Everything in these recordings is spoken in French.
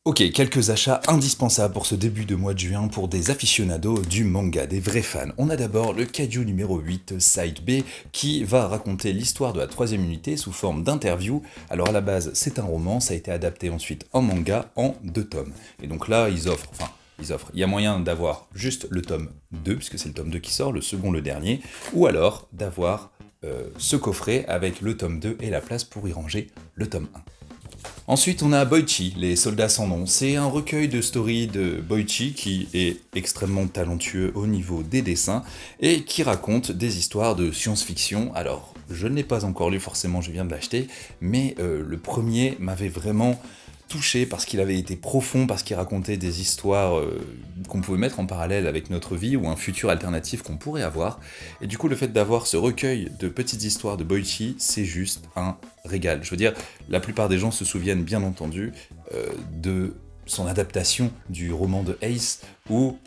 Ok, quelques achats indispensables pour ce début de mois de juin pour des aficionados du manga, des vrais fans. On a d'abord le Kaiju numéro 8, Side B, qui va raconter l'histoire de la troisième unité sous forme d'interview. Alors à la base, c'est un roman, ça a été adapté ensuite en manga en 2 tomes. Et donc là, il y a moyen d'avoir juste le tome 2, puisque c'est le tome 2 qui sort, le second le dernier, ou alors d'avoir ce coffret avec le tome 2 et la place pour y ranger le tome 1. Ensuite, on a Boichi, les soldats sans nom. C'est un recueil de stories de Boichi qui est extrêmement talentueux au niveau des dessins et qui raconte des histoires de science-fiction. Alors, je ne l'ai pas encore lu, forcément, je viens de l'acheter, mais le premier m'avait vraiment touché parce qu'il avait été profond, parce qu'il racontait des histoires qu'on pouvait mettre en parallèle avec notre vie ou un futur alternatif qu'on pourrait avoir. Et du coup, le fait d'avoir ce recueil de petites histoires de Boichi, c'est juste un régal. Je veux dire, la plupart des gens se souviennent bien entendu de son adaptation du roman de Ace ou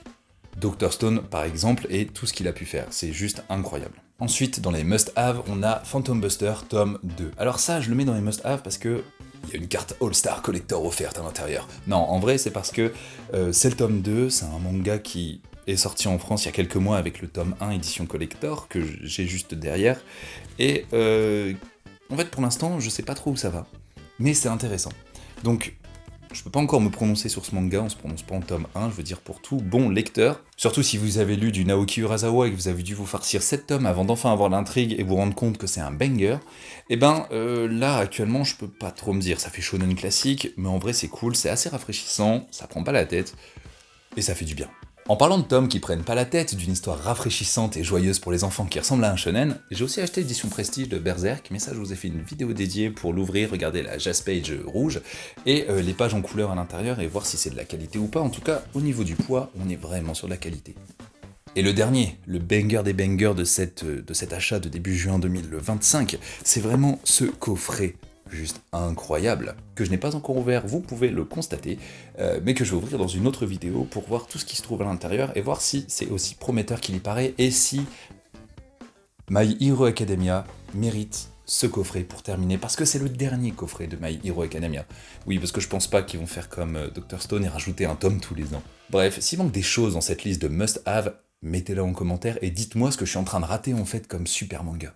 Dr. Stone par exemple et tout ce qu'il a pu faire. C'est juste incroyable. Ensuite, dans les must-have, on a Phantom Buster tome 2. Alors ça, je le mets dans les must-have parce que il y a une carte All-Star Collector offerte à l'intérieur. Non, en vrai, c'est parce que c'est le tome 2, c'est un manga qui est sorti en France il y a quelques mois avec le tome 1 édition collector, que j'ai juste derrière. Et en fait, pour l'instant, je sais pas trop où ça va, mais c'est intéressant. Donc, je peux pas encore me prononcer sur ce manga, on se prononce pas en tome 1, je veux dire pour tout bon lecteur. Surtout si vous avez lu du Naoki Urasawa et que vous avez dû vous farcir 7 tomes avant d'enfin avoir l'intrigue et vous rendre compte que c'est un banger, et ben là actuellement je peux pas trop me dire, ça fait shonen classique, mais en vrai c'est cool, c'est assez rafraîchissant, ça prend pas la tête, et ça fait du bien. En parlant de tomes qui prennent pas la tête, d'une histoire rafraîchissante et joyeuse pour les enfants qui ressemble à un shonen, j'ai aussi acheté l'édition Prestige de Berserk, mais ça je vous ai fait une vidéo dédiée pour l'ouvrir, regarder la Jaspage rouge, et les pages en couleur à l'intérieur, et voir si c'est de la qualité ou pas. En tout cas, au niveau du poids, on est vraiment sur de la qualité. Et le dernier, le banger des bangers de cet achat de début juin 2025, c'est vraiment ce coffret juste incroyable, que je n'ai pas encore ouvert, vous pouvez le constater, mais que je vais ouvrir dans une autre vidéo pour voir tout ce qui se trouve à l'intérieur et voir si c'est aussi prometteur qu'il y paraît et si My Hero Academia mérite ce coffret pour terminer, parce que c'est le dernier coffret de My Hero Academia. Oui, parce que je pense pas qu'ils vont faire comme Dr. Stone et rajouter un tome tous les ans. Bref, s'il manque des choses dans cette liste de must-have, mettez-le en commentaire et dites-moi ce que je suis en train de rater en fait comme super manga.